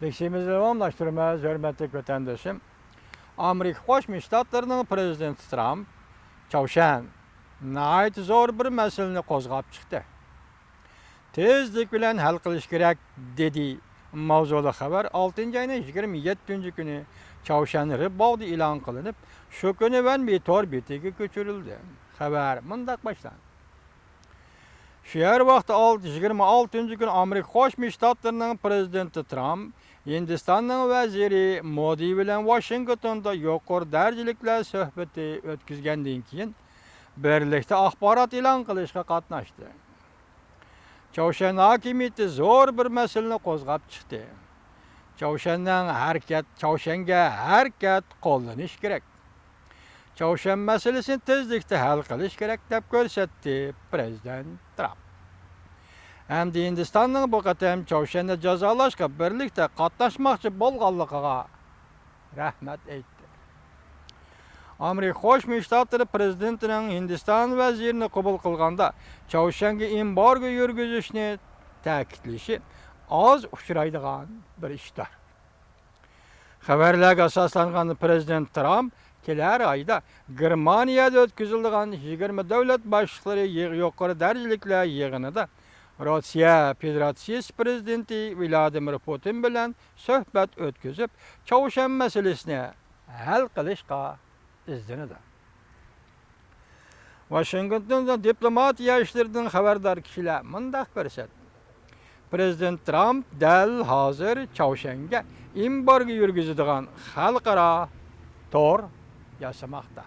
Leksimizni davomlashtiramiz, hurmatli vatandoshim. Amerika Qo'shma Shtatlarining prezidenti Tramp Chavshan nihoyat zo'r bir masalani qo'zg'ab chiqdi. Tezlik bilan hal qilish kerak dedi. Mavzuli xabar 6-oyning 27-kuni Chavshan Ribovda e'lon qilinib, shu kuni tor betiga ko'chirildi. Xabar mundaq boshlandi. Shu yer vaqti 26-kun Amerika Qo'shma Shtatlarining prezidenti Tramp Hindistonning vaziri Modi bilan Washingtonda yuqori darajaliklar suhbati o'tkazgandan keyin birlikda axborot e'lon qilishga qatnashdi. Chavshan hokimiyati zo'r bir masalani qo'zg'ab chiqdi. Chavshanga harakat qo'llanish kerak. Chavshan masalasini tezlikda hal qilish kerak deb ko'rsatdi prezident Tramp. Hamda Hindistonning bu qatam Chavshanni jazolashga birlikda qatnashmoqchi bo'lganligiga rahmat aytdi. Amerika Qo'shma Shtatlari prezidentining Hindiston vazirini qabul qilganda Chavshanga embargo yurgizishni ta'kidlashi oz uchraydigan bir ishdir. Xabarlarga asoslangan prezident Tramp kelar oyda Germaniyada o'tkazilgan 20 davlat boshliqlari yuqori darajaliklar yig'inida Rossiya Federatsiyasi prezidenti Vladimir Putin bilan suhbat o'tkazib, Chavshan masalasini hal qilishga izlanadi. Washingtonda diplomatiya ishlaridan xabardor kishilar mundaq ko'rsatdi. Prezident Tramp dal hozir Chavshanga embargo yurgizadigan xalqaro tor yasamoqda.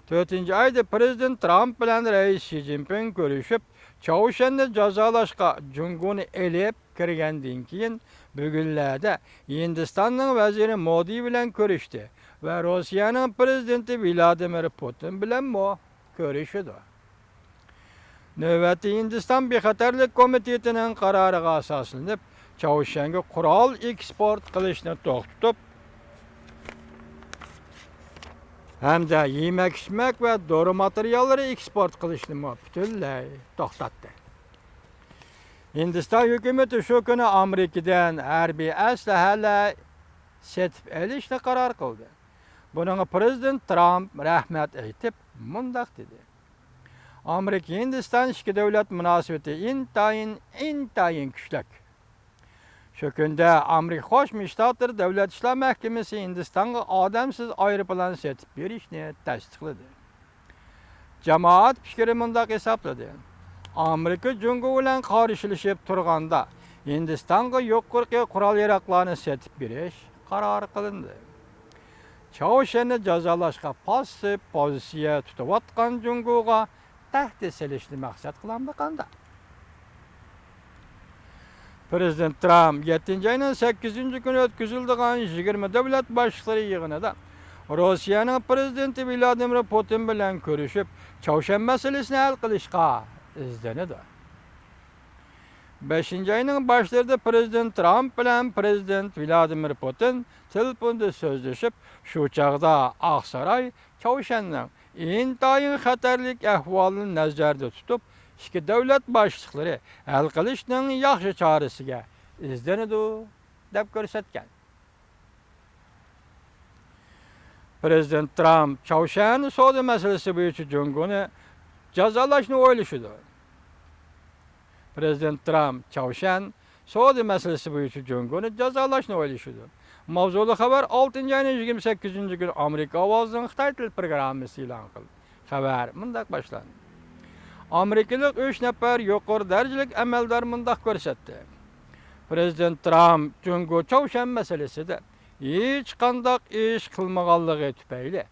4-oyda prezident Tramp bilan rais Xi Jinping ko'rishib, Chavshanni jazolashga Junguni elib kirgandan keyin bugunlarda Hindistonning vaziri Modi bilan ko'rishdi va Rossiyaning prezidenti Vladimir Putin bilan ko'rishdi. Navbatda Hindiston bexatarlik komitetining qaroriga asoslanib, Chavshanga qurol eksport qilishni to'xtatib, hamda yemak-ichmak va dori materiallari eksport qilishni butunlay to'xtatdi. Hindiston hukumati shu kuni Amerikadan harbiy aslahalar setib olishni qaror qildi. Bunga prezident Tramp rahmat aytib, mundaq dedi. Amerika Hindiston ikki davlat munosabati intayin kuchli. Shu kunda Amerika Qo'shma Shtatlari Davlat ishlar mahkamasi Hindistonga odamsiz aeroplan setib berishni tasdiqladi. Jamoat fikri mundaq hisobladi. Amerika Jungo bilan qarshilashib turganda Hindistonga yuqori qurol-yarog'larni setib berish qaror qilindi. Chavshanni jazolashga passiv pozitsiya tutayotgan Jungoga tahdid solishni maqsad qilmoqda. Prezident Tramp 7-oyning 8-kuni o'tkazilgan 20 davlat boshliqlari yig'inida Rossiyaning prezidenti Vladimir Putin bilan ko'rishib, Chavshan masalasini hal qilishga izlanadi. 5-oyning boshlarida prezident Tramp bilan prezident Vladimir Putin telefonda so'zlashib, shu chaqda Oqsaroy Chavshanning intayin xatarlik ahvolini nazarda tutib, ikki davlat boshliqlari hal qilishning yaxshi chorasiga izlanadi deb ko'rsatgan. Prezident Tramp Chavshan savdo masalasi bo'yicha Junguni jazolashni o'ylashdi. Prezident Tramp Chavshan savdo masalasi bo'yicha Junguni jazolashni o'ylashdi. Mavzuli xabar 6-oyning 28-kuni Amerika ovozining Xitoy til programmasi e'lon qildi. Xabar mundaq boshlandi. Amerikalik 3 nafar yuqori darajalik amaldor mundaq ko'rsatdi. Prezident Tramp Jungo Chavshan masalasida hech qanday ish qilmaganligi tufayli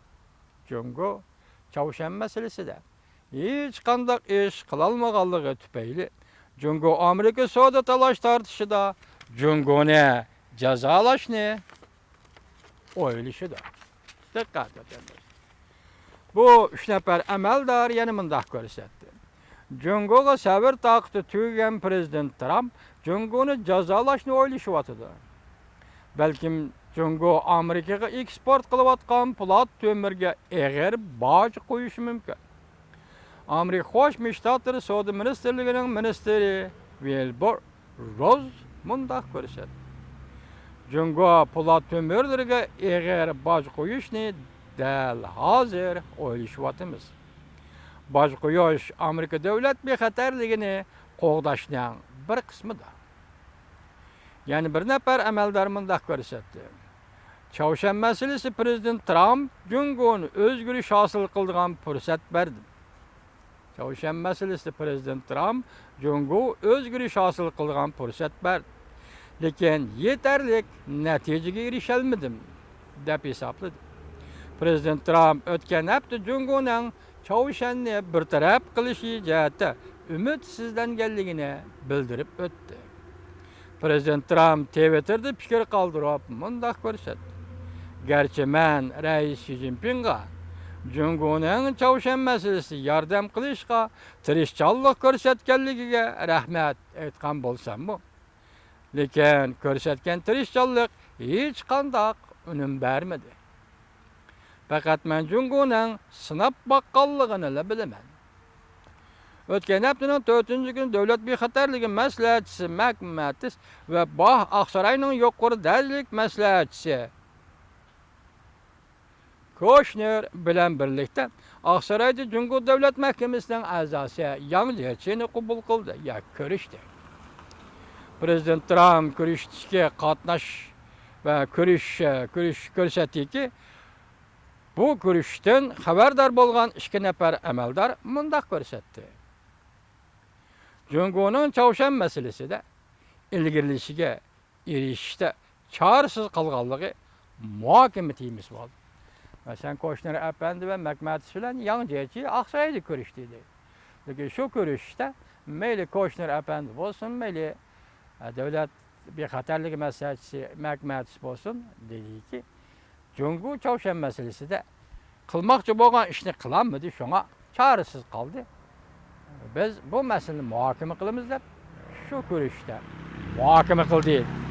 Jungo Chavshan masalasida hech qanday ish qilolmaganligi tufayli Jungo Amerika savdo talash tortishida Jungoni jazolashni o'ylashdi. Diqqat eting. Bu 3 nafar amaldor yana mundaq ko'rsatdi. Jungoga sabr toqati tugagan prezident Tramp Jungoni jazolashni o'ylashyapti. Balkim Jungo Amerikaga eksport qilayotgan po'lat temirga eg'ir boj qo'yishi mumkin. Amerika Qo'shma Shtatlari savdo ministrligining ministri Wilbur Roz mundaq ko'rsatdi. Jungo Polat Tömürlerge eğer baş koyuşni dal hazır o'ylashyapmiz. Baş koyuş Amerika devlet bexatarligini qo'g'dashning bir qismidir. Yani bir nafar amaldor mundaq ko'rsatdi. Çavuşan meselesi Prezident Trump Jungo'nu özgürlüş hasıl kıldıgan fırsat berdi. Çavuşan meselesi Prezident Trump Jungo özgürlüş hasıl kıldıgan fırsat berdi. Lekin yeterlik neticege erişelmedim dep hesapladı. Prezident Trump ötken hafta Jungo'nun Çavuşan'ni bir taraf kılışı cihette ümitsizlengenligini bildirip öttü. Prezident Trump Twitter'da fikir kaldırıp mundaq ko'rsatdi. Gerçi men Reis Xi Jinping'a Jungo'nun Çavuşan meselesi yordam qilishga tirishchanlik ko'rsatganligiga rahmat aytgan bo'lsam-mu. Lekin ko'rsatgan tirishchanlik hech qanday unum bermedi. Faqat men Jungo'nun sinab baqqanligini bilaman. O'tgan haftaning 4-kuni davlat bexatarligi maslahatchisi Mark Mattis va Bog' Aqsaroyning yuqori darajalik maslahatchisi Kushner bilan birlikda Aqsaroyda Jungo davlat mahkamasining a'zosi Yang Jiechi'ni qabul qildi, ko'rishdi. Prezident Trump ko'rishga qatnash va ko'rish ko'rsatdiki, bu ko'rishdan xabardor bo'lgan 2 nafar amaldor mundaq ko'rsatdi. Jungo'nun Çavuşan meselesida ilgirlishiga erishishda chorasiz qolganligi muhokama temiz bo'ldi. Masalan, Kushner apandi va McMatis bilan Yang Jiechi Aqsaroyda ko'rishdi dedi. Lekin shu ko'rishishda mayli Kushner apandi bo'lsin, mayli davlat bexatarligi maslahatchisi McMatis bo'lsin, dediki, Jungo Çavuşan meselesida qilmoqchi bo'lgan ishni qilolmadi, shunga chorasiz qoldi. Biz bu meseleni muhokama qilamiz deb shu ko'rishda muhokama qildik.